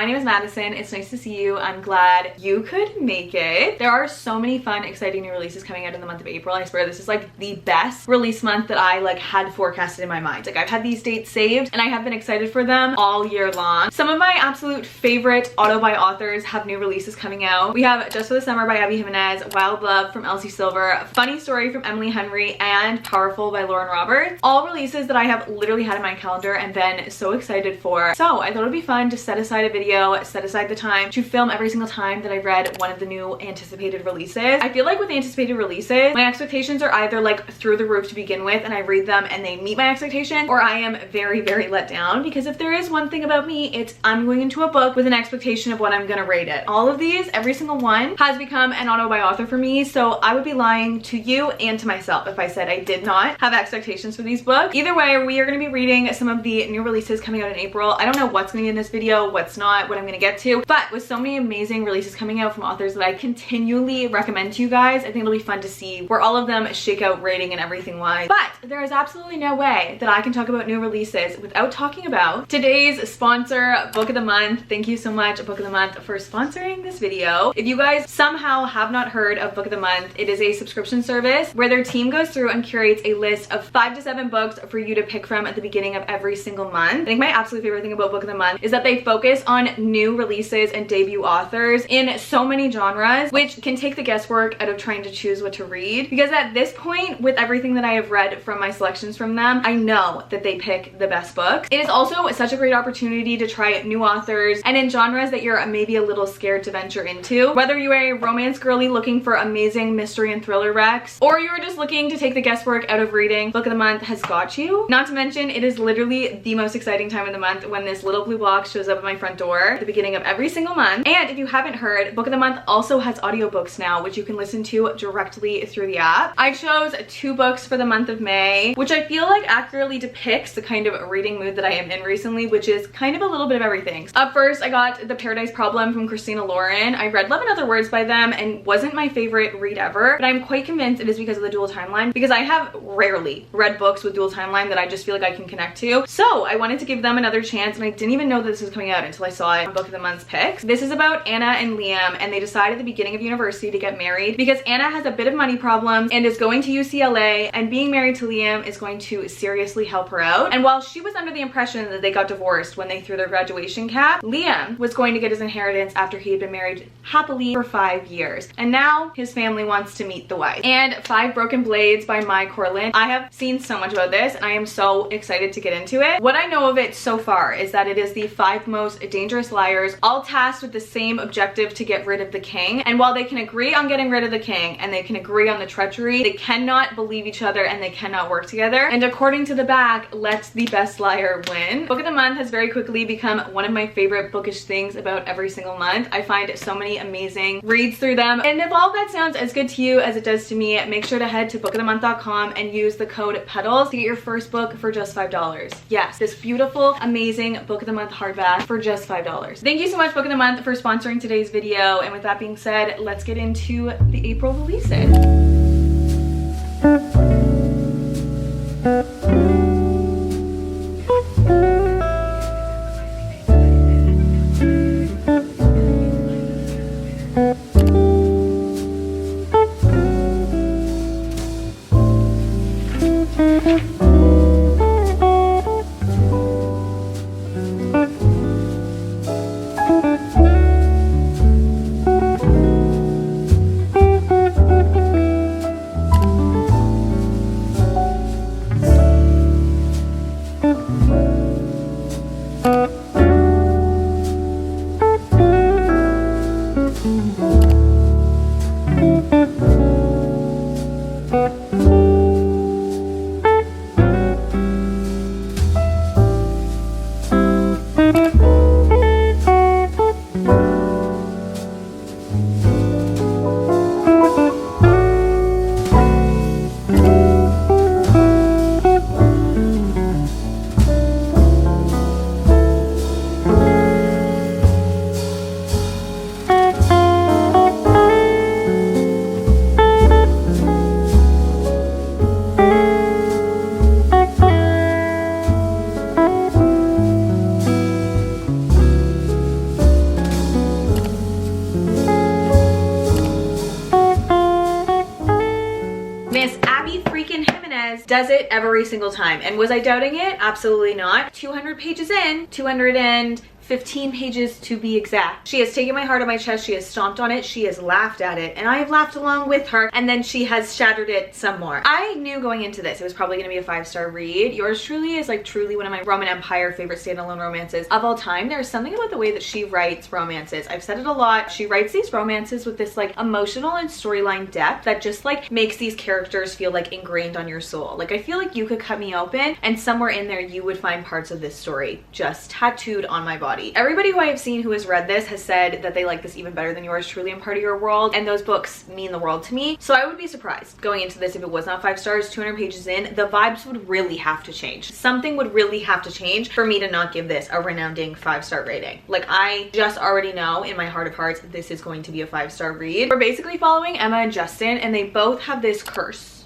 my name is Madison. It's nice to see you. I'm glad you could make it. There are so many fun, exciting new releases coming out in the month of April. I swear this is like the best release month that I like had forecasted in my mind. Like I've had these dates saved and I have been excited for them all year long. Some of my absolute favorite auto buy authors have new releases coming out. We have Just for the Summer by Abby Jimenez, Wild Love from Elsie Silver, Funny Story from Emily Henry, and Powerful by Lauren Roberts. All releases that I have literally had in my calendar and been so excited for. So I thought it would be fun to set aside a video, set aside the time to film every single time that I read one of the new anticipated releases. I feel like with anticipated releases, my expectations are either like through the roof to begin with and I read them and they meet my expectation, or I am very, very let down, because if there is one thing about me, it's I'm going into a book with an expectation of what I'm gonna rate it. All of these, every single one, has become an auto buy author for me, so I would be lying to you and to myself if I said I did not have expectations for these books. Either way, we are going to be reading some of the new releases coming out in April. I don't know what's going to be in this video, what's not, what I'm going to get to, but with so many amazing releases coming out from authors that I continually recommend to you guys, I think it'll be fun to see where all of them shake out rating and everything wise. But there is absolutely no way that I can talk about new releases without talking about today's sponsor, Book of the Month. Thank you so much, Book of the Month, for sponsoring this video. If you guys somehow have not heard of Book of the Month, it is a subscription service where their team goes through and curates a list of 5 to 7 books for you to pick from at the beginning of every single month. I think my absolute favorite thing about Book of the Month is that they focus on new releases and debut authors in so many genres, which can take the guesswork out of trying to choose what to read, because at this point, with everything that I have read from my selections from them, I know that they pick the best books. It is also such a great opportunity to try new authors and in genres that you're maybe a little scared to venture into. Whether you're a romance girly looking for amazing mystery and thriller recs, or you're just looking to take the guesswork out of reading, Book of the Month has got you. Not to mention, it is literally the most exciting time of the month when this little blue box shows up at my front door at the beginning of every single month. And if you haven't heard, Book of the Month also has audiobooks now, which you can listen to directly through the app. I chose 2 books for the month of May, which I feel like accurately depicts the kind of reading mood that I am in recently, which is kind of a little bit of everything. Up first, I got The Paradise Problem from Christina Lauren. I read Love and Other Words by them and wasn't my favorite read ever, but I'm quite convinced it is because of the dual timeline, because I have rarely read books with dual timeline that I just feel like I can connect to. So I wanted to give them another chance, and I didn't even know that this was coming out until I saw it on Book of the Month's picks. This is about Anna and Liam, and they decide at the beginning of university to get married because Anna has a bit of money problems and is going to UCLA, and being married to Liam is going to seriously help her out. And while she was under the impression that they got divorced when they threw their graduation cap, Liam was going to get his inheritance after he had been married happily for 5 years. And now his family wants to meet the wife. And Five Broken Blades by Mai Corlin. I have seen so much about this and I am so excited to get into it. What I know of it so far is that it is the 5 most dangerous liars, all tasked with the same objective to get rid of the king. And while they can agree on getting rid of the king and they can agree on the treachery, they cannot believe each other and they cannot work together. And according to the back, let the best liar win. Book of the Month has very quickly become one of my favorite bookish things about every single month. I find so many amazing reads through them. And if all that sounds as good to you as it does to me, make sure to head to bookofthemonth.com and use the code PETALS to get your first book for just $5. Yes, this beautiful, amazing Book of the Month hardback for just $5. Thank you so much, Book of the Month, for sponsoring today's video. And with that being said, let's get into the April releases. does it every single time. And was I doubting it? Absolutely not. 200 pages in, 215 pages to be exact. She has taken my heart on my chest, she has stomped on it, she has laughed at it, and I have laughed along with her, and then she has shattered it some more. I knew going into this it was probably gonna be a 5-star read. Yours Truly is like truly one of my Roman Empire favorite standalone romances of all time. There's something about the way that she writes romances. I've said it a lot. She writes these romances with this like emotional and storyline depth that just like makes these characters feel like ingrained on your soul. Like I feel like you could cut me open and somewhere in there you would find parts of this story just tattooed on my body. Everybody who I have seen who has read this has said that they like this even better than Yours Truly and Part of Your World, and those books mean the world to me. So I would be surprised going into this if it was not 5 stars, 200 pages in. The vibes would really have to change. Something would really have to change for me to not give this a renowned 5-star rating. Like I just already know in my heart of hearts this is going to be a 5-star read. We're basically following Emma and Justin, and they both have this curse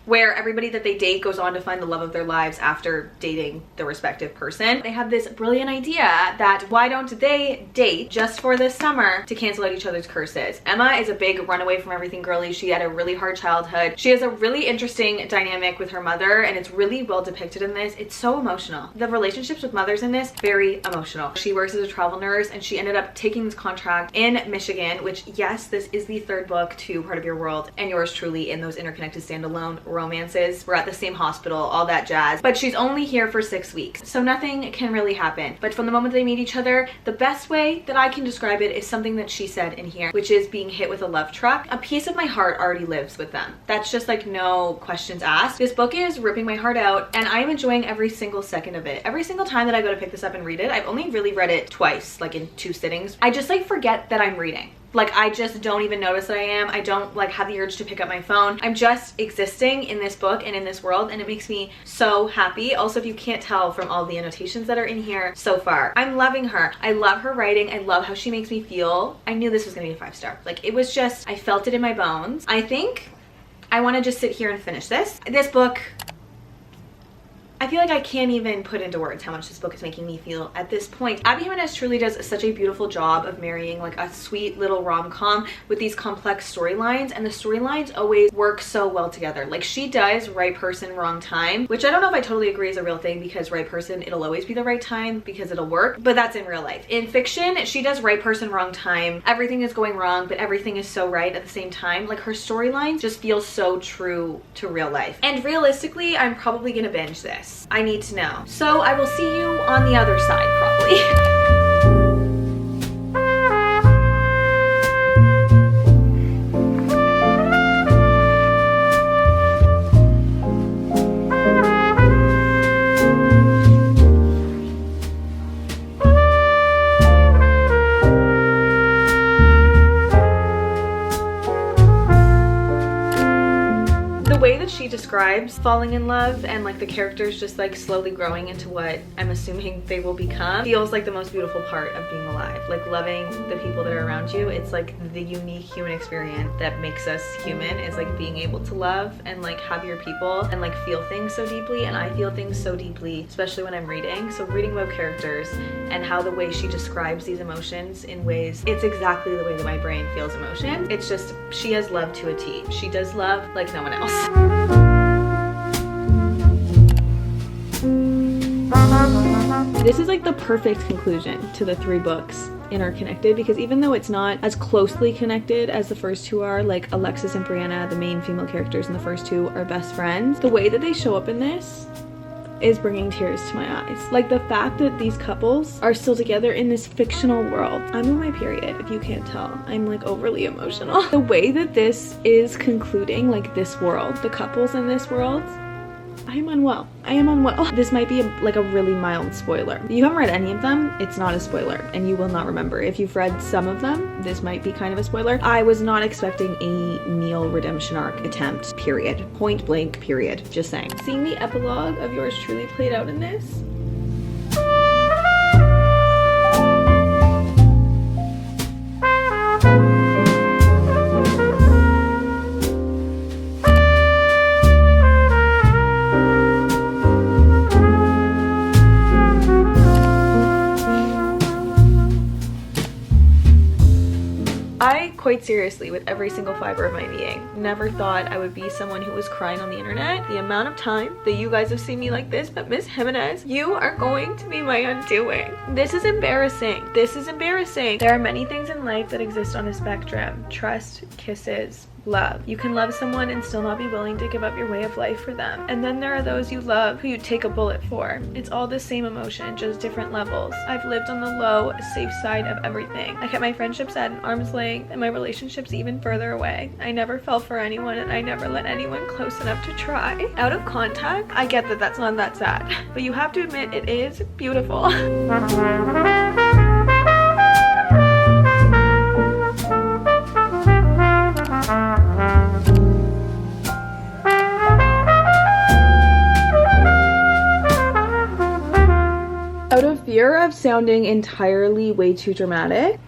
where everybody that they date goes on to find the love of their lives after dating the respective person. They have this brilliant idea that why don't they date just for this summer to cancel out each other's curses. Emma is a big runaway from everything girly. She had a really hard childhood. She has a really interesting dynamic with her mother, and it's really well depicted in this. It's so emotional. The relationships with mothers in this, very emotional. She works as a travel nurse, and she ended up taking this contract in Michigan, which yes, this is the 3rd book to Part of Your World and Yours Truly in those interconnected standalone romances. We're at the same hospital, all that jazz, but she's only here for 6 weeks, so nothing can really happen. But from the moment they meet each other, the best way that I can describe it is something that she said in here, which is being hit with a love truck. A piece of my heart already lives with them. That's just like no questions asked. This book is ripping my heart out, and I'm enjoying every single second of it. Every single time that I go to pick this up and read it, I've only really read it twice, like in 2 sittings. I just like forget that I'm reading. Like I just don't even notice that I am. I don't like have the urge to pick up my phone. I'm just existing in this book and in this world, and it makes me so happy. Also, if you can't tell from all the annotations that are in here so far, I'm loving her. I love her writing. I love how she makes me feel. I knew this was gonna be a 5-star. Like it was just, I felt it in my bones. I think I want to just sit here and finish this. This book, I feel like I can't even put into words how much this book is making me feel at this point. Abby Jimenez truly does such a beautiful job of marrying like a sweet little rom-com with these complex storylines, and the storylines always work so well together. Like she does right person, wrong time, which I don't know if I totally agree is a real thing, because right person, it'll always be the right time because it'll work, but that's in real life. In fiction, she does right person, wrong time. Everything is going wrong, but everything is so right at the same time. Like her storylines just feel so true to real life. And realistically, I'm probably gonna binge this. I need to know. So I will see you on the other side probably. She describes falling in love and like the characters just like slowly growing into what I'm assuming they will become feels like the most beautiful part of being alive. Like loving the people that are around you, it's like the unique human experience that makes us human, is like being able to love and like have your people and like feel things so deeply. And I feel things so deeply, especially when I'm reading. So reading about characters and how the way she describes these emotions in ways, it's exactly the way that my brain feels emotion. It's just, she has love to a T. She does love like no one else. This is like the perfect conclusion to the 3 books interconnected, because even though it's not as closely connected as the first 2 are, like Alexis and Brianna, the main female characters in the first 2, are best friends, the way that they show up in this is bringing tears to my eyes. Like the fact that these couples are still together in this fictional world. I'm on my period, if you can't tell. I'm like overly emotional. The way that this is concluding, like this world, the couples in this world, I am unwell. I am unwell. This might be like a really mild spoiler. If you haven't read any of them, it's not a spoiler and you will not remember. If you've read some of them, this might be kind of a spoiler. I was not expecting a Neil redemption arc attempt, period. Point blank, period. Just saying. Seeing the epilogue of Yours Truly played out in this, I quite seriously with every single fiber of my being. Never thought I would be someone who was crying on the internet. The amount of time that you guys have seen me like this, but Miss Jimenez, you are going to be my undoing. This is embarrassing. This is embarrassing. There are many things in life that exist on a spectrum. Trust, kisses, love. You can love someone and still not be willing to give up your way of life for them. And then there are those you love who you take a bullet for. It's all the same emotion, just different levels. I've lived on the low, safe side of everything. I kept my friendships at an arm's length and my relationships even further away. I never fell for anyone and I never let anyone close enough to try. Out of contact, I get that that's not that sad, but you have to admit it is beautiful. Out of fear of sounding entirely way too dramatic,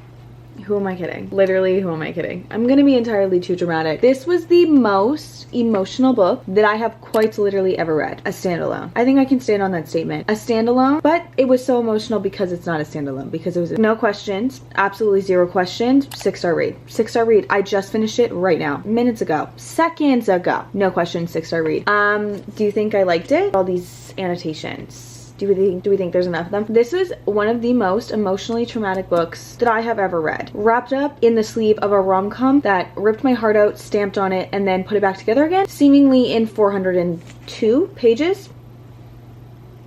who am I kidding? Literally, who am I kidding? I'm gonna be entirely too dramatic. This was the most emotional book that I have quite literally ever read. A standalone. I think I can stand on that statement. A standalone, but it was so emotional because it's not a standalone, because it was no questions, absolutely zero questions, 6-star read. 6-star read. I just finished it right now, minutes ago, seconds ago. No questions, 6-star read. Do you think I liked it? All these annotations. Do we think there's enough of them? This is one of the most emotionally traumatic books that I have ever read. Wrapped up in the sleeve of a rom-com that ripped my heart out, stamped on it, and then put it back together again, seemingly in 402 pages.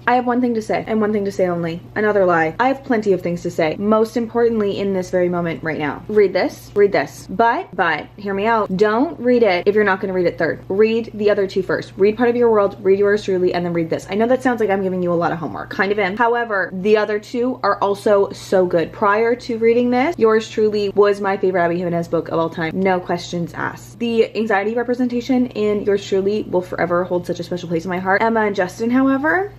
I have one thing to say, and one thing to say only. Another lie. I have plenty of things to say. Most importantly, in this very moment right now. Read this. Read this. But, hear me out. Don't read it if you're not going to read it third. Read the other two first. Read Part of Your World, read Yours Truly, and then read this. I know that sounds like I'm giving you a lot of homework. Kind of am. However, the other two are also so good. Prior to reading this, Yours Truly was my favorite Abby Jimenez book of all time. No questions asked. The anxiety representation in Yours Truly will forever hold such a special place in my heart. Emma and Justin, however,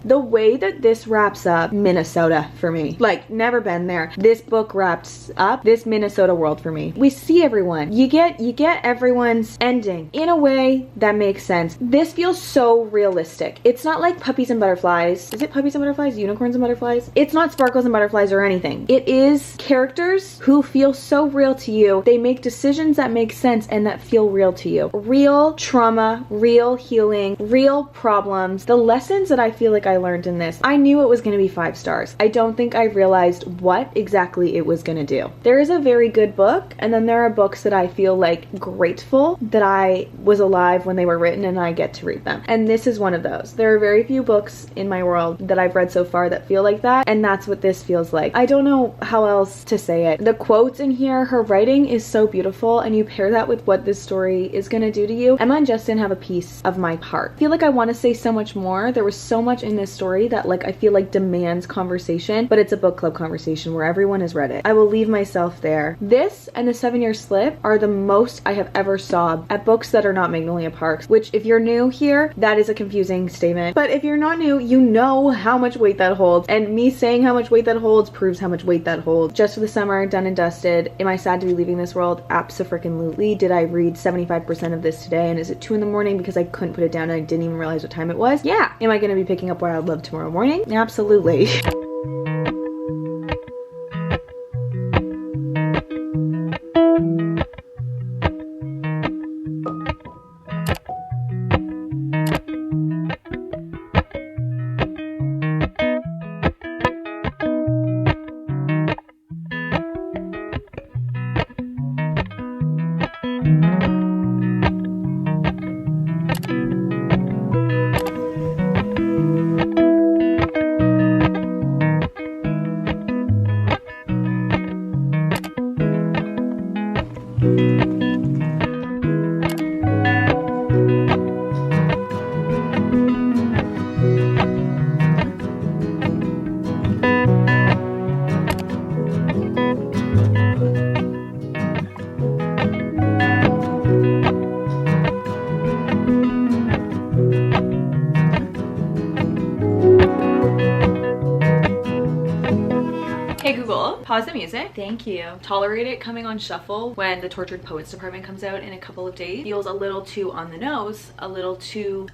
the way that this wraps up Minnesota for me, like never been there. This book wraps up this Minnesota world for me. We see everyone. You get everyone's ending in a way that makes sense. This feels so realistic. It's not like Puppies and Butterflies. Is it Puppies and Butterflies? Unicorns and Butterflies? It's not Sparkles and Butterflies or anything. It is characters who feel so real to you. They make decisions that make sense and that feel real to you. Real trauma, real healing, real problems. The lessons that I feel like I learned in this, I knew it was going to be 5 stars. I don't think I realized what exactly it was going to do. There is a very good book, and then there are books that I feel like grateful that I was alive when they were written and I get to read them. And this is one of those. There are very few books in my world that I've read so far that feel like that, and that's what this feels like. I don't know how else to say it. The quotes in here, her writing is so beautiful, and you pair that with what this story is going to do to you. Emma and Justin have a piece of my heart. I feel like I want to say so much more. There was so much in this story that like I feel like demands conversation, but it's a book club conversation where everyone has read it. I will leave myself there. This and The 7-Year Slip are the most I have ever sobbed at books that are not Magnolia Parks, which if you're new here, that is a confusing statement. But if you're not new, you know how much weight that holds, and me saying how much weight that holds proves how much weight that holds. Just for the summer, done and dusted. Am I sad to be leaving this world? Abso-freaking-lutely. Did I read 75% of this today, and is it 2 in the morning because I couldn't put it down and I didn't even realize what time it was? Yeah. Am I going to be picking up Wild Love tomorrow morning? Absolutely. feel. Pause the music. Thank you. Tolerate it coming on shuffle when the Tortured Poets Department comes out in a couple of days. Feels a little too on the nose, a little too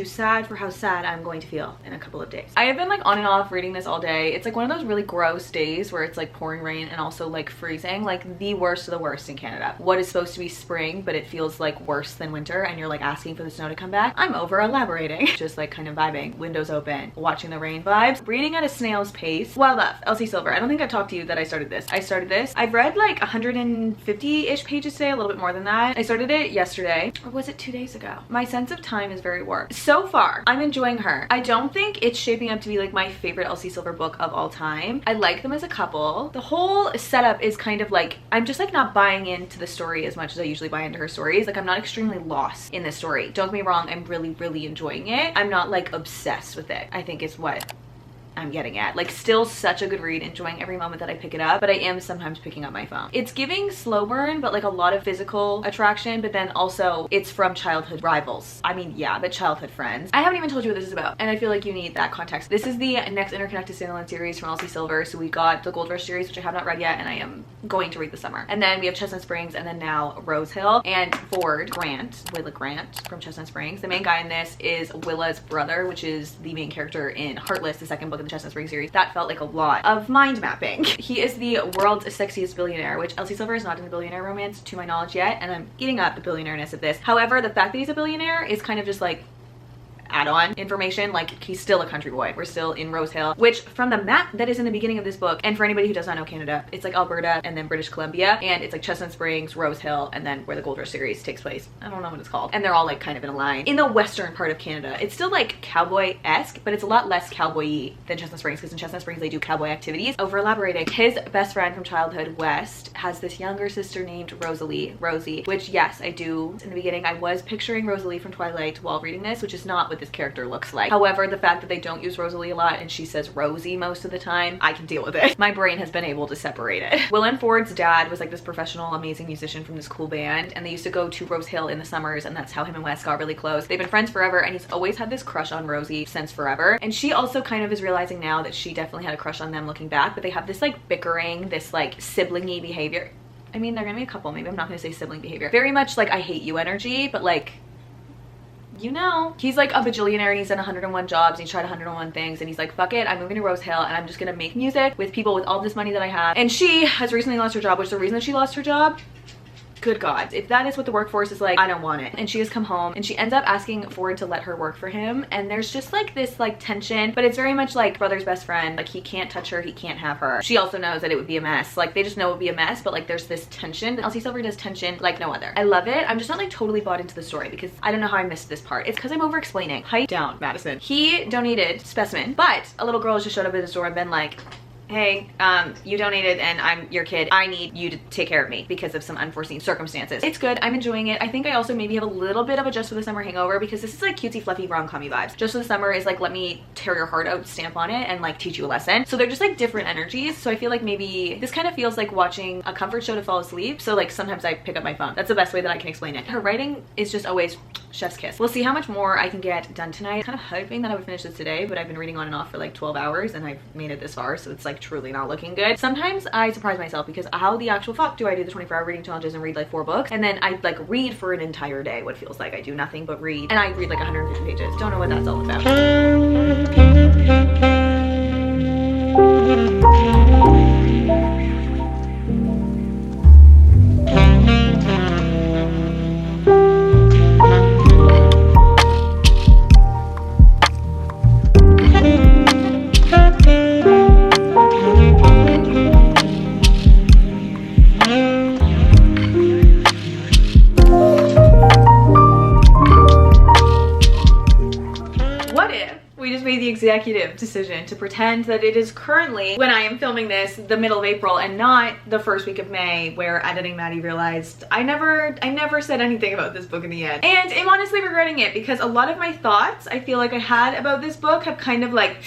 sad for how sad I'm going to feel in a couple of days. I have been like on and off reading this all day. It's like one of those really gross days where it's like pouring rain and also like freezing, like the worst of the worst in Canada. What is supposed to be spring, but it feels like worse than winter, and you're like asking for the snow to come back. I'm over elaborating. Just like kind of vibing, windows open, watching the rain vibes, reading at a snail's pace. Wild Love, Elsie Silver. I don't think I've talked to you that I started this. I've read like 150-ish pages today, a little bit more than that. I started it yesterday, or was it 2 days ago? My sense of time is very warped. So far, I'm enjoying her. I don't think it's shaping up to be like my favorite Elsie Silver book of all time. I like them as a couple. The whole setup is kind of like, I'm just like not buying into the story as much as I usually buy into her stories. Like I'm not extremely lost in this story. Don't get me wrong, I'm really enjoying it. I'm not like obsessed with it, I think is what I'm getting at. Like still such a good read, enjoying every moment that I pick it up, but I am sometimes picking up my phone. It's giving slow burn, but like a lot of physical attraction, but then also it's from childhood rivals. I mean, yeah, but childhood friends. I haven't even told you what this is about, and I feel like you need that context. This is the next interconnected standalone series from Elsie Silver. So we got the Gold Rush series, which I have not read yet, and I am going to read this summer. And then we have Chestnut Springs, and then now Rose Hill. And Ford Grant, Willa Grant from Chestnut Springs, the main guy in this is Willa's brother, which is the main character in Heartless, the second book in the Chestnut Springs series. That felt like a lot of mind mapping. He is the world's sexiest billionaire, which Elsie Silver is not in the billionaire romance to my knowledge yet, and I'm eating up the billionaire-ness of this. However, the fact that he's a billionaire is kind of just like add-on information. Like he's still a country boy. We're still in Rose Hill, which from the map that is in the beginning of this book, and for anybody who does not know Canada, it's like Alberta and then British Columbia, and it's like Chestnut Springs, Rose Hill, and then where the Gold Rush series takes place. I don't know what it's called. And they're all like kind of in a line. In the western part of Canada, it's still like cowboy-esque, but it's a lot less cowboy-y than Chestnut Springs, because in Chestnut Springs they do cowboy activities. Over elaborating, his best friend from childhood, West, has this younger sister named Rosie, which yes, I do. In the beginning, I was picturing Rosalie from Twilight while reading this, which is not what this character looks like. However, the fact that they don't use Rosalie a lot and she says Rosie most of the time, I can deal with it. My brain has been able to separate it. Will and Ford's dad was like this professional, amazing musician from this cool band, and they used to go to Rose Hill in the summers, and that's how him and Wes got really close. They've been friends forever, and he's always had this crush on Rosie since forever. And she also kind of is realizing now that she definitely had a crush on them looking back, but they have this like bickering, this like sibling-y behavior. I mean, they're gonna be a couple, maybe I'm not gonna say sibling behavior. Very much like I hate you energy, but like, you know, he's like a bajillionaire and he's done 101 jobs and he's tried 101 things, and he's like, fuck it, I'm moving to Rose Hill and I'm just gonna make music with people with all this money that I have. And she has recently lost her job, which the reason that she lost her job, good God, if that is what the workforce is like, I don't want it. And she has come home and she ends up asking Ford to let her work for him, and there's just like this like tension, but it's very much like brother's best friend. Like he can't touch her, he can't have her. She also knows that it would be a mess. Like they just know it would be a mess, but like there's this tension. Elsie Silver does tension like no other. I love it. I'm just not like totally bought into the story because I don't know how I missed this part. It's because I'm over explaining. Height down, Madison. He donated specimen, but a little girl has just showed up at his door and been like, hey, you donated and I'm your kid. I need you to take care of me because of some unforeseen circumstances. It's good. I'm enjoying it. I think I also maybe have a little bit of a Just for the Summer hangover because this is like cutesy, fluffy, rom-com-y vibes. Just for the Summer is like, let me tear your heart out, stamp on it, and like teach you a lesson. So they're just like different energies. So I feel like maybe this kind of feels like watching a comfort show to fall asleep. So like sometimes I pick up my phone. That's the best way that I can explain it. Her writing is just always chef's kiss. We'll see how much more I can get done tonight. Kind of hoping that I would finish this today, but I've been reading on and off for like 12 hours and I've made it this far, so it's like truly not looking good. Sometimes I surprise myself because how the actual fuck do I do the 24-hour reading challenges and read like 4 books, and then I like read for an entire day what feels like I do nothing but read, and I read like 150 pages. Don't know what that's all about. Executive decision to pretend that it is currently, when I am filming this, the middle of April and not the first week of May, where Editing Maddie realized I never said anything about this book in the end. And I'm honestly regretting it because a lot of my thoughts I feel like I had about this book have kind of like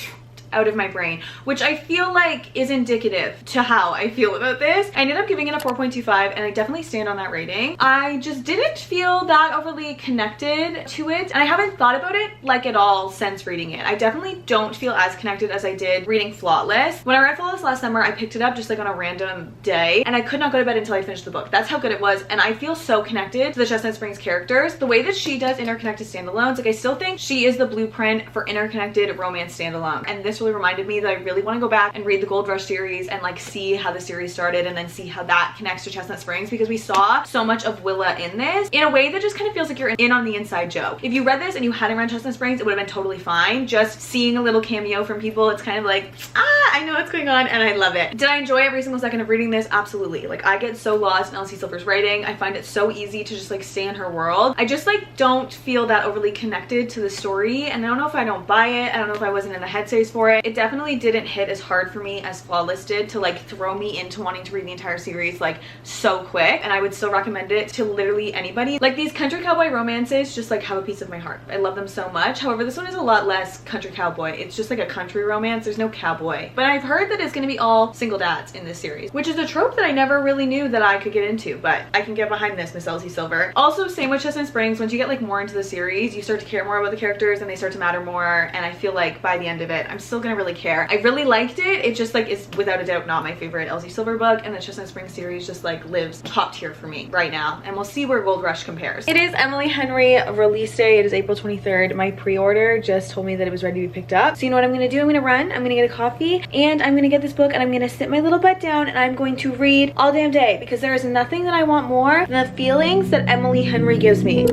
out of my brain, which I feel like is indicative to how I feel about this. I ended up giving it a 4.25 and I definitely stand on that rating. I just didn't feel that overly connected to it, and I haven't thought about it like at all since reading it. I definitely don't feel as connected as I did reading Flawless. When I read Flawless last summer, I picked it up just like on a random day and I could not go to bed until I finished the book. That's how good it was, and I feel so connected to the Chestnut Springs characters. The way that she does interconnected standalones, like I still think she is the blueprint for interconnected romance standalone, and this really reminded me that I really want to go back and read the Gold Rush series and like see how the series started and then see how that connects to Chestnut Springs, because we saw so much of Willa in this in a way that just kind of feels like you're in on the inside joke. If you read this and you hadn't read Chestnut Springs, it would have been totally fine. Just seeing a little cameo from people, it's kind of like, I know what's going on, and I love it. Did I enjoy every single second of reading this? Absolutely. Like, I get so lost in Elsie Silver's writing. I find it so easy to just like stay in her world. I just like don't feel that overly connected to the story, and I don't know if I don't buy it. I don't know if I wasn't in the headspace for it. It definitely didn't hit as hard for me as Flawless did to like throw me into wanting to read the entire series like so quick, and I would still recommend it to literally anybody. Like, these country cowboy romances just like have a piece of my heart. I love them so much. However, this one is a lot less country cowboy. It's just like a country romance. There's no cowboy. But I've heard that it's going to be all single dads in this series, which is a trope that I never really knew that I could get into, but I can get behind this, Miss Elsie Silver. Also, same with Chestnut Springs. Once you get like more into the series, you start to care more about the characters and they start to matter more, and I feel like by the end of it, I'm still gonna really care. I really liked it. It just like is without a doubt not my favorite Elsie Silver book, and the Chestnut Springs series just like lives top tier for me right now, and we'll see where Gold Rush compares. It is Emily Henry release day. It is April 23rd. My pre-order just told me that it was ready to be picked up. So you know what I'm gonna do? I'm gonna run, I'm gonna get a coffee, and I'm gonna get this book, and I'm gonna sit my little butt down, and I'm going to read all damn day, because there is nothing that I want more than the feelings that Emily Henry gives me.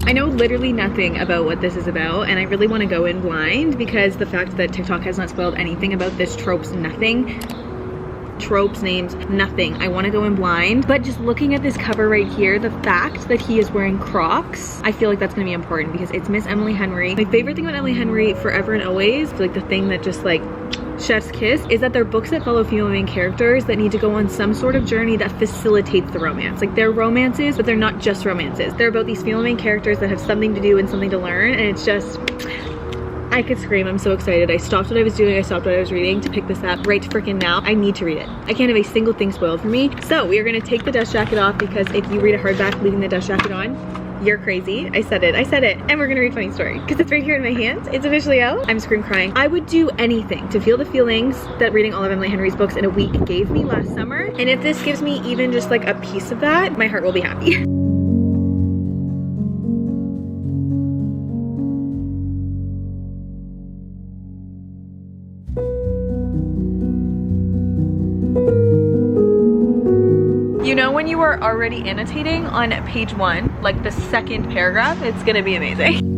I know literally nothing about what this is about, and I really want to go in blind, because the fact that TikTok has not spoiled anything about this tropes names, nothing. I want to go in blind, but just looking at this cover right here, the fact that he is wearing Crocs, I feel like that's going to be important because it's Miss Emily Henry. My favorite thing about Emily Henry forever and always, like the thing that just like chef's kiss, is that they're books that follow female main characters that need to go on some sort of journey that facilitates the romance. Like, they're romances, but they're not just romances. They're about these female main characters that have something to do and something to learn, and it's just, I could scream. I'm so excited. I stopped what I was doing, I stopped what I was reading to pick this up right freaking now. I need to read it. I can't have a single thing spoiled for me. So we are gonna take the dust jacket off, because if you read a hardback leaving the dust jacket on, you're crazy. I said it. And we're gonna read Funny Story, because it's right here in my hands. It's officially out. I'm scream crying. I would do anything to feel the feelings that reading all of Emily Henry's books in a week gave me last summer. And if this gives me even just like a piece of that, my heart will be happy. You know when you are already annotating on page 1, like the second paragraph, it's gonna be amazing.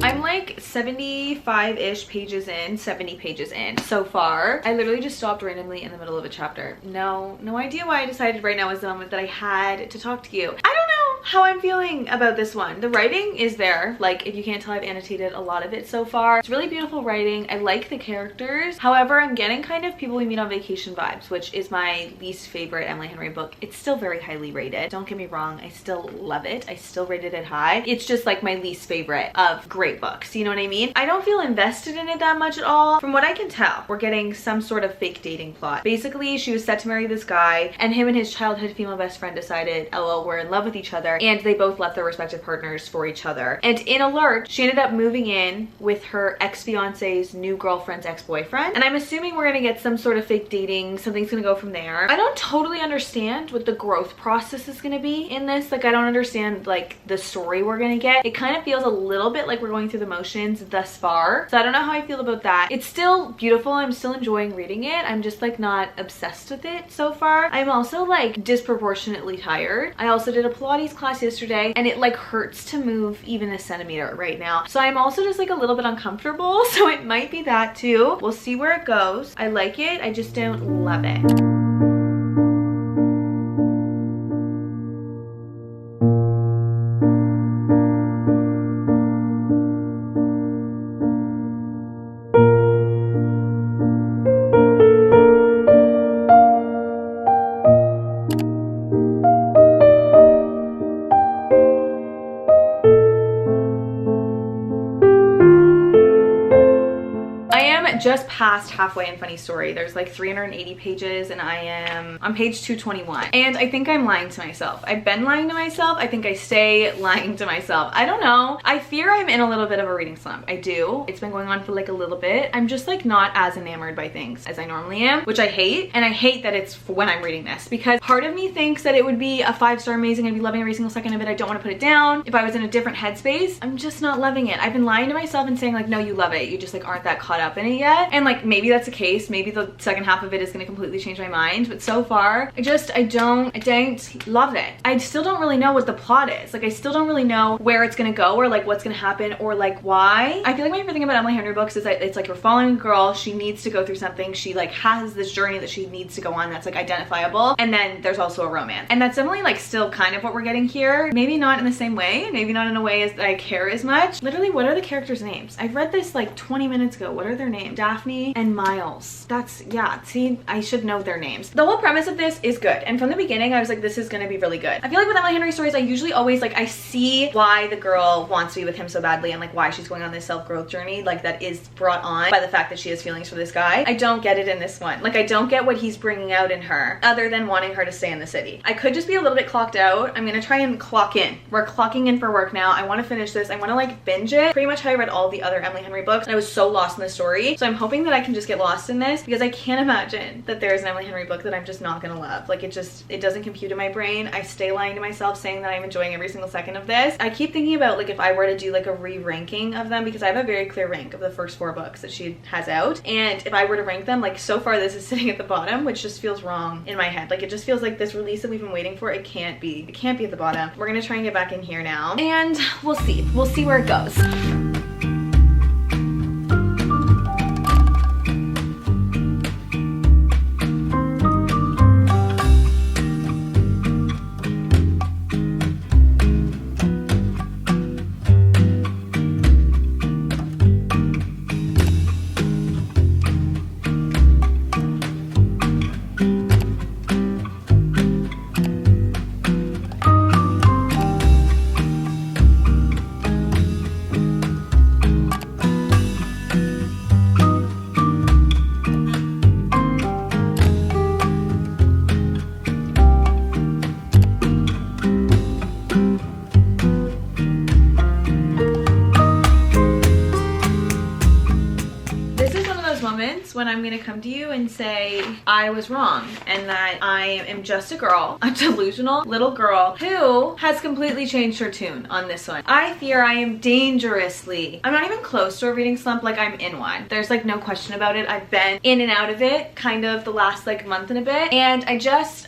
I'm like 75-ish pages in, 70 pages in so far. I literally just stopped randomly in the middle of a chapter. No idea why I decided right now was the moment that I had to talk to you. I don't know how I'm feeling about this one. The writing is there. Like, if you can't tell, I've annotated a lot of it so far. It's really beautiful writing. I like the characters. However, I'm getting kind of People We Meet on Vacation vibes, which is my least favorite Emily Henry book. It's still very highly rated. Don't get me wrong. I still love it. I still rated it high. It's just like my least favorite of great books. You know what I mean? I don't feel invested in it that much at all. From what I can tell, we're getting some sort of fake dating plot. Basically, she was set to marry this guy, and him and his childhood female best friend decided, LOL, we're in love with each other, and they both left their respective partners for each other. And in a lurch, she ended up moving in with her ex-fiance's new girlfriend's ex-boyfriend, and I'm assuming we're gonna get some sort of fake dating. Something's gonna go from there. I don't totally understand what the growth process is gonna be in this. Like, I don't understand like the story we're gonna get. It kind of feels a little bit like we're going through the motions thus far, so I don't know how I feel about that. It's still beautiful. I'm still enjoying reading it. I'm just like not obsessed with it so far. I'm also like disproportionately tired. I also did a Pilates class yesterday, and it like hurts to move even a centimeter right now. So I'm also just like a little bit uncomfortable. So it might be that too. We'll see where it goes. I like it. I just don't love it. just passed halfway in Funny Story. There's like 380 pages and I am on page 221. And I think I'm lying to myself. I've been lying to myself. I think I stay lying to myself. I don't know. I fear I'm in a little bit of a reading slump. I do. It's been going on for like a little bit. I'm just like not as enamored by things as I normally am, which I hate. And I hate that it's for when I'm reading this, because part of me thinks that it would be a 5-star amazing. I'd be loving every single second of it. I don't want to put it down. If I was in a different headspace, I'm just not loving it. I've been lying to myself and saying like, no, you love it. You just like aren't that caught up in it yet. And like maybe that's the case. Maybe the second half of it is going to completely change my mind. But so far, I don't love it. I still don't really know what the plot is. Like I still don't really know where it's going to go or like what's going to happen or like why. I feel like my favorite thing about Emily Henry books is that it's like we're following a girl. She needs to go through something. She like has this journey that she needs to go on that's like identifiable. And then there's also a romance. And that's definitely like still kind of what we're getting here. Maybe not in the same way. Maybe not in a way as that I care as much. Literally, what are the characters' names? I've read this like 20 minutes ago. What are their names? Daphne and Miles. That's, yeah, see, I should know their names. The whole premise of this is good. And from the beginning, I was like, this is gonna be really good. I feel like with Emily Henry stories, I usually always like, I see why the girl wants to be with him so badly and like why she's going on this self-growth journey, like that is brought on by the fact that she has feelings for this guy. I don't get it in this one. Like I don't get what he's bringing out in her other than wanting her to stay in the city. I could just be a little bit clocked out. I'm gonna try and clock in. We're clocking in for work now. I want to finish this. I want to like binge it. Pretty much how I read all the other Emily Henry books and I was so lost in the story. So I'm hoping that I can just get lost in this because I can't imagine that there's an Emily Henry book that I'm just not gonna love. Like it doesn't compute in my brain. I stay lying to myself saying that I'm enjoying every single second of this. I keep thinking about like if I were to do like a re-ranking of them, because I have a very clear rank of the first 4 books that she has out, and if I were to rank them, like so far this is sitting at the bottom, which just feels wrong in my head. Like it just feels like this release that we've been waiting for, it can't be at the bottom. We're gonna try and get back in here now and we'll see where it goes. When I'm gonna come to you and say I was wrong and that I am just a girl, a delusional little girl who has completely changed her tune on this one. I fear I am dangerously, I'm not even close to a reading slump, like I'm in one. There's like no question about it. I've been in and out of it kind of the last like month and a bit, and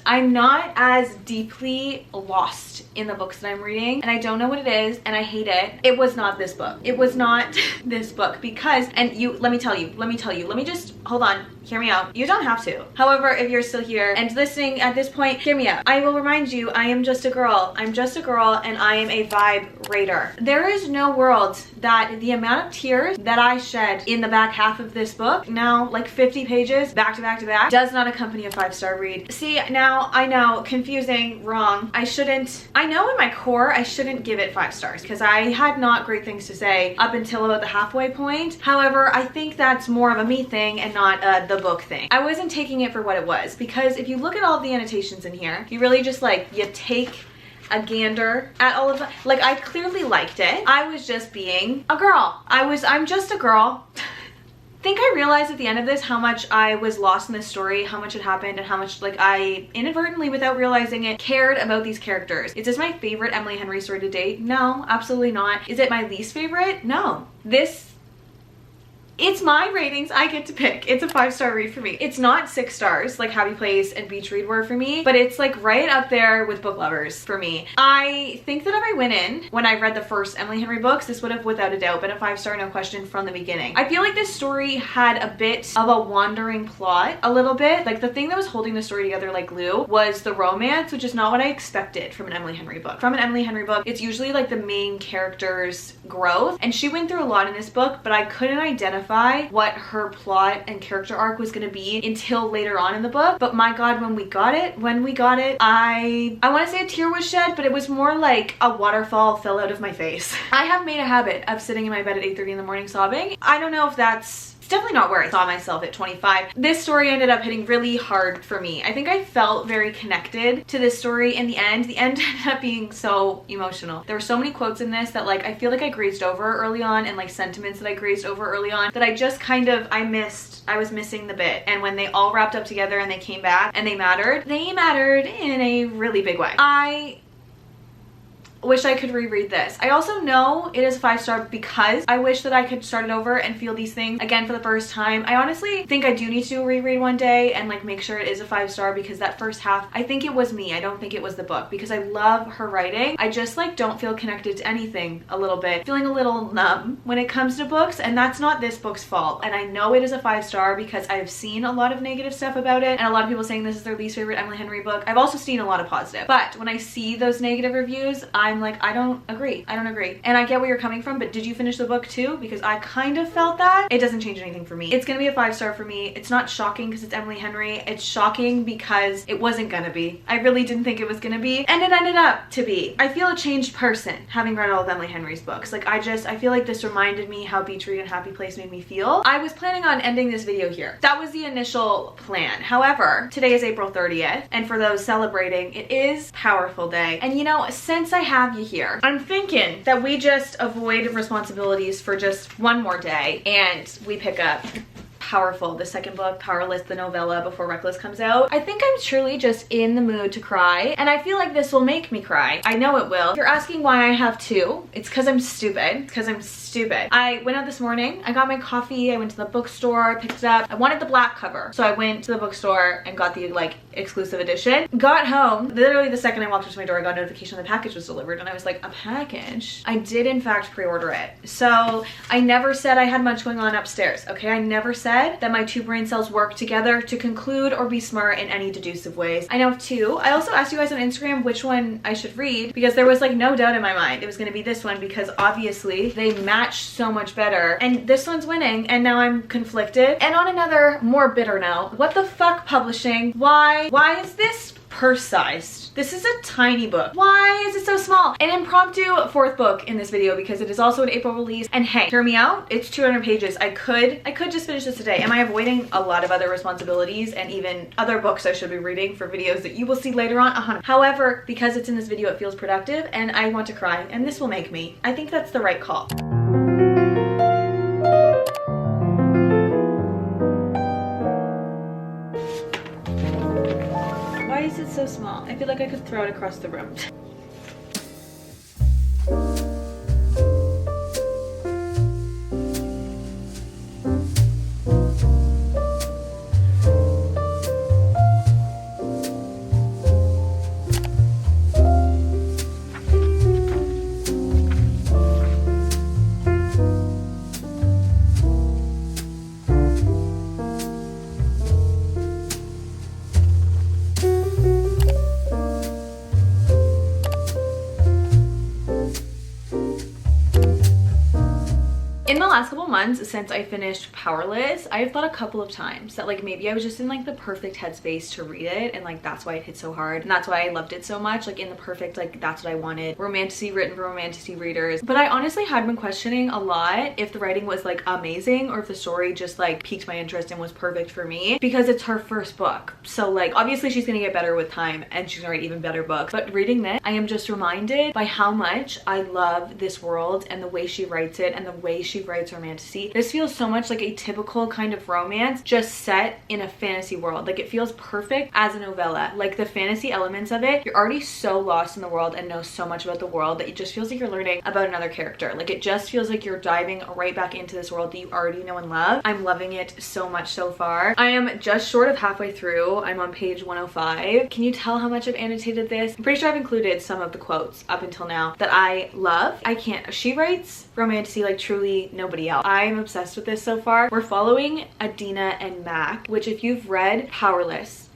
I'm not as deeply lost in the books that I'm reading, and I don't know what it is and I hate it. It was not this book. It was not this book because, and let me just hold on, hear me out. You don't have to. However, if you're still here and listening at this point, hear me out. I will remind you, I am just a girl. I'm just a girl and I am a vibrator. There is no world that the amount of tears that I shed in the back half of this book, now like 50 pages back to back to back, does not accompany a 5-star read. See, now I know, confusing, wrong. I know in my core I shouldn't give it 5 stars because I had not great things to say up until about the halfway point. However, I think that's more of a me thing and not the book thing. I wasn't taking it for what it was, because if you look at all of the annotations in here, you really just like, you take a gander at all of them. Like I clearly liked it. I was just being a girl. I'm just a girl. I think I realized at the end of this how much I was lost in this story, how much had happened, and how much like I inadvertently, without realizing it, cared about these characters. Is this my favorite Emily Henry story to date? No, absolutely not. Is it my least favorite? No. It's my ratings. I get to pick. It's a 5-star read for me. It's not 6 stars like Happy Place and Beach Read were for me, but it's like right up there with Book Lovers for me. I think that if I went in when I read the first Emily Henry books, this would have without a doubt been a 5-star, no question, from the beginning. I feel like this story had a bit of a wandering plot, a little bit. Like the thing that was holding the story together like glue was the romance, which is not what I expected from an Emily Henry book. From an Emily Henry book, it's usually like the main character's growth, and she went through a lot in this book, but I couldn't identify what her plot and character arc was going to be until later on in the book. But my god, when we got it, I want to say a tear was shed, but it was more like a waterfall fell out of my face. I have made a habit of sitting in my bed at 8:30 in the morning sobbing. I don't know if that's definitely not where I saw myself at 25. This story ended up hitting really hard for me. I think I felt very connected to this story in the end. The end ended up being so emotional. There were so many quotes in this that like I feel like I grazed over early on, and like sentiments that I grazed over early on that I just kind of I was missing the bit. And when they all wrapped up together and they came back and they mattered in a really big way. I wish I could reread this. I also know it is a 5-star because I wish that I could start it over and feel these things again for the first time. I honestly think I do need to do a reread one day and like make sure it is a 5-star, because that first half, I think it was me. I don't think it was the book, because I love her writing. I just like don't feel connected to anything a little bit. Feeling a little numb when it comes to books, and that's not this book's fault. And I know it is a 5-star because I've seen a lot of negative stuff about it and a lot of people saying this is their least favorite Emily Henry book. I've also seen a lot of positive, but when I see those negative reviews, I'm like, I don't agree. And I get where you're coming from, but did you finish the book too? Because I kind of felt that. It doesn't change anything for me. It's gonna be a 5-star for me. It's not shocking because it's Emily Henry. It's shocking because it wasn't gonna be. I really didn't think it was gonna be, and it ended up to be. I feel a changed person having read all of Emily Henry's books. Like I feel like this reminded me how Beach Read and Happy Place made me feel. I was planning on ending this video here. That was the initial plan. However, today is April 30th, and for those celebrating, it is Powerful Day. And you know, since I have you here, I'm thinking that we just avoid responsibilities for just one more day and we pick up Powerful, the second book, Powerless, the novella, before Reckless comes out. I think I'm truly just in the mood to cry, and I feel like this will make me cry. I know it will. If you're asking why I have two, it's because I'm stupid. I went out this morning, I got my coffee, I went to the bookstore, I picked it up. I wanted the black cover, so I went to the bookstore and got the like exclusive edition. Got home, literally the second I walked up to my door, I got a notification the package was delivered, and I was like, a package? I did in fact pre-order it. So I never said I had much going on upstairs, okay? I never said that my two brain cells work together to conclude or be smart in any deducive ways. I now have two. I also asked you guys on Instagram which one I should read, because there was like no doubt in my mind it was gonna be this one, because obviously they match so much better, and this one's winning, and now I'm conflicted. And on another more bitter note, what the fuck, publishing? Why is this purse-sized? This is a tiny book. Why is it so small? An impromptu fourth book in this video because it is also an April release. And hey, hear me out, it's 200 pages. I could just finish this today. Am I avoiding a lot of other responsibilities and even other books I should be reading for videos that you will see later on? 100. However, because it's in this video, it feels productive and I want to cry, and this will make me. I think that's the right call. Why is it so small? I feel like I could throw it across the room. In the last couple months since I finished Powerless, I've thought a couple of times that like maybe I was just in like the perfect headspace to read it, and like that's why it hit so hard, and that's why I loved it so much, like in the perfect, like that's what I wanted, romantasy written for romantasy readers. But I honestly had been questioning a lot if the writing was like amazing or if the story just like piqued my interest and was perfect for me, because it's her first book. So like obviously she's gonna get better with time and she's gonna write even better books, but reading this I am just reminded by how much I love this world and the way she writes it and the way she writes romantasy. This feels so much like a typical kind of romance just set in a fantasy world. Like it feels perfect as a novella. Like the fantasy elements of it, you're already so lost in the world and know so much about the world that it just feels like you're learning about another character. Like it just feels like you're diving right back into this world that you already know and love. I'm loving it so much so far. I am just short of halfway through. I'm on page 105. Can you tell how much I've annotated this? I'm pretty sure I've included some of the quotes up until now that I love. I can't. She writes romantasy like truly nobody else. I'm obsessed with this so far. We're following Adina and Mac, which if you've read Powerless,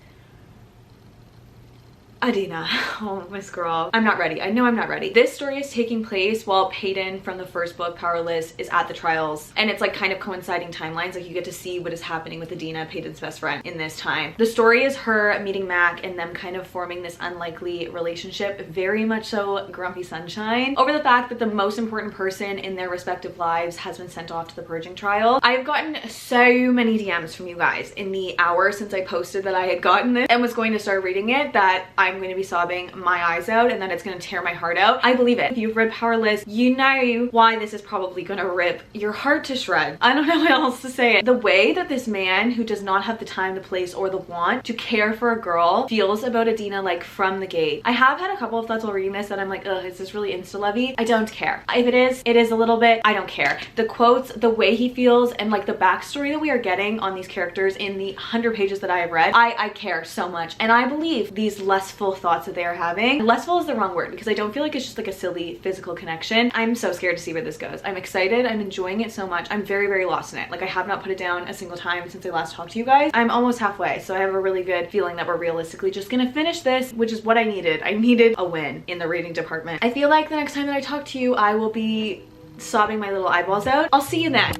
Adina, oh, Miss Girl. I'm not ready. I know I'm not ready. This story is taking place while Peyton from the first book, Powerless, is at the trials. And it's like kind of coinciding timelines. Like you get to see what is happening with Adina, Peyton's best friend, in this time. The story is her meeting Mac and them kind of forming this unlikely relationship, very much so Grumpy Sunshine, over the fact that the most important person in their respective lives has been sent off to the purging trial. I've gotten so many DMs from you guys in the hour since I posted that I had gotten this and was going to start reading it that I'm going to be sobbing my eyes out and that it's going to tear my heart out. I believe it. If you've read Powerless, you know why this is probably going to rip your heart to shreds. I don't know what else to say. The way that this man who does not have the time, the place, or the want to care for a girl feels about Adina, like from the gate. I have had a couple of thoughts while reading this that I'm like, ugh, is this really insta-lovey? I don't care. If it is a little bit. I don't care. The quotes, the way he feels, and like the backstory that we are getting on these characters in the 100 pages that I have read, I care so much. And I believe these lustful thoughts that they are having. Lustful is the wrong word because I don't feel like it's just like a silly physical connection. I'm so scared to see where this goes. I'm excited. I'm enjoying it so much. I'm very, very lost in it. Like I have not put it down a single time since I last talked to you guys. I'm almost halfway, so I have a really good feeling that we're realistically just gonna finish this, which is what I needed. I needed a win in the reading department. I feel like the next time that I talk to you, I will be sobbing my little eyeballs out. I'll see you then.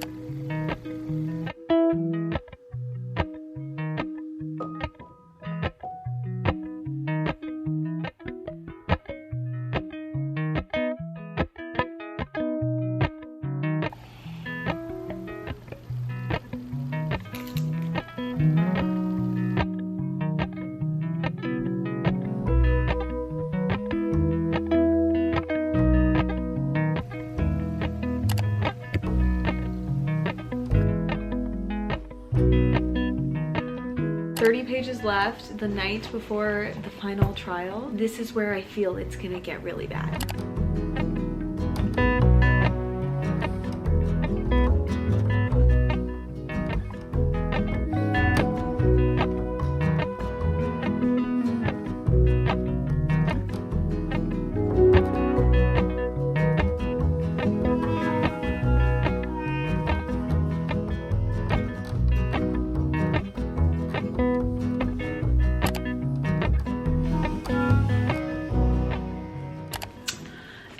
30 pages left, the night before the final trial. This is where I feel it's gonna get really bad.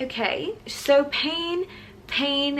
Okay, so pain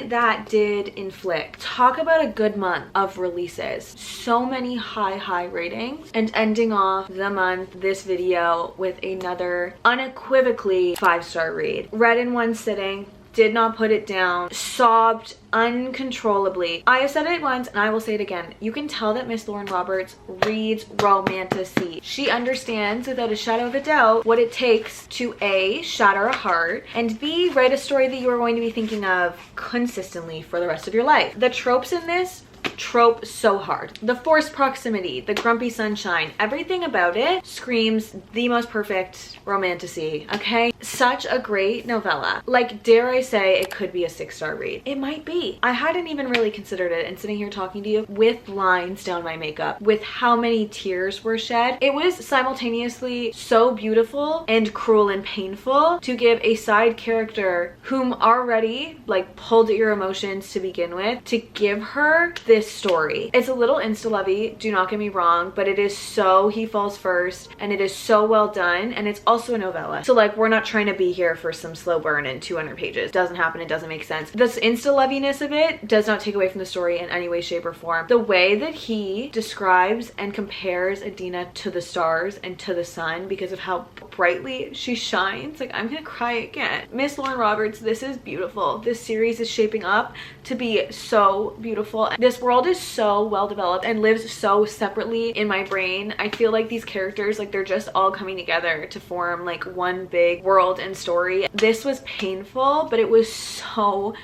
that did inflict. Talk about a good month of releases. So many high ratings, and ending off the month, this video, with another unequivocally 5-star read. Read in one sitting, did not put it down, sobbed uncontrollably. I have said it once and I will say it again. You can tell that Miss Lauren Roberts reads romantasy. She understands without a shadow of a doubt what it takes to A, shatter a heart, and B, write a story that you are going to be thinking of consistently for the rest of your life. The tropes in this trope so hard. The forced proximity, the grumpy sunshine, everything about it screams the most perfect romantasy, okay? Such a great novella. Like, dare I say it could be a 6-star read. It might be. I hadn't even really considered it, and sitting here talking to you with lines down my makeup, with how many tears were shed, it was simultaneously so beautiful and cruel and painful to give a side character whom already like pulled at your emotions to begin with, to give her this story. It's a little insta-lovey, do not get me wrong, but it is so he falls first, and it is so well done, and it's also a novella. So like, we're not trying to be here for some slow burn in 200 pages. Doesn't happen, it doesn't make sense. This insta-loviness of it does not take away from the story in any way, shape, or form. The way that he describes and compares Adina to the stars and to the sun because of how brightly she shines, like, I'm gonna cry again. Miss Lauren Roberts, this is beautiful. This series is shaping up to be so beautiful. This world is so well developed and lives so separately in my brain. I feel like these characters, like, they're just all coming together to form like one big world and story. This was painful, but it was so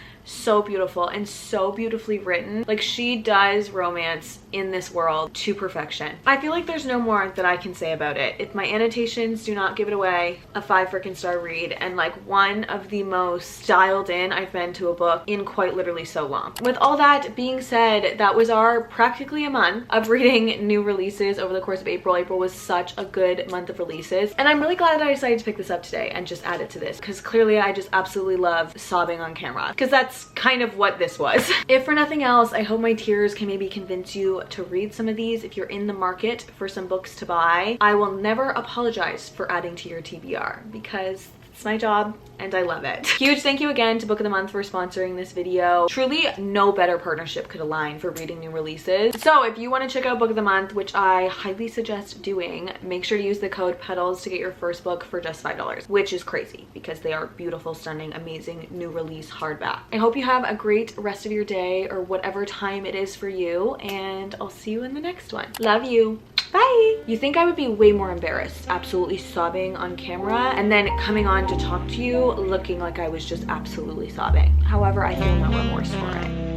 beautiful and so beautifully written. Like, she does romance in this world to perfection. I feel like there's no more that I can say about it. If my annotations do not give it away, a 5-freaking-star read, and like one of the most dialed in I've been to a book in quite literally so long. With all that being said, that was our practically a month of reading new releases over the course of April. April was such a good month of releases, and I'm really glad that I decided to pick this up today and just add it to this, because clearly I just absolutely love sobbing on camera, because that's that's kind of what this was. If for nothing else, I hope my tears can maybe convince you to read some of these if you're in the market for some books to buy. I will never apologize for adding to your TBR because it's my job and I love it. Huge thank you again to Book of the Month for sponsoring this video. Truly no better partnership could align for reading new releases. So if you want to check out Book of the Month, which I highly suggest doing, make sure to use the code PETALS to get your first book for just $5, which is crazy because they are beautiful, stunning, amazing new release hardback. I hope you have a great rest of your day or whatever time it is for you, and I'll see you in the next one. Love you. Bye. You think I would be way more embarrassed absolutely sobbing on camera and then coming on to talk to you looking like I was just absolutely sobbing. However, I feel no remorse for it.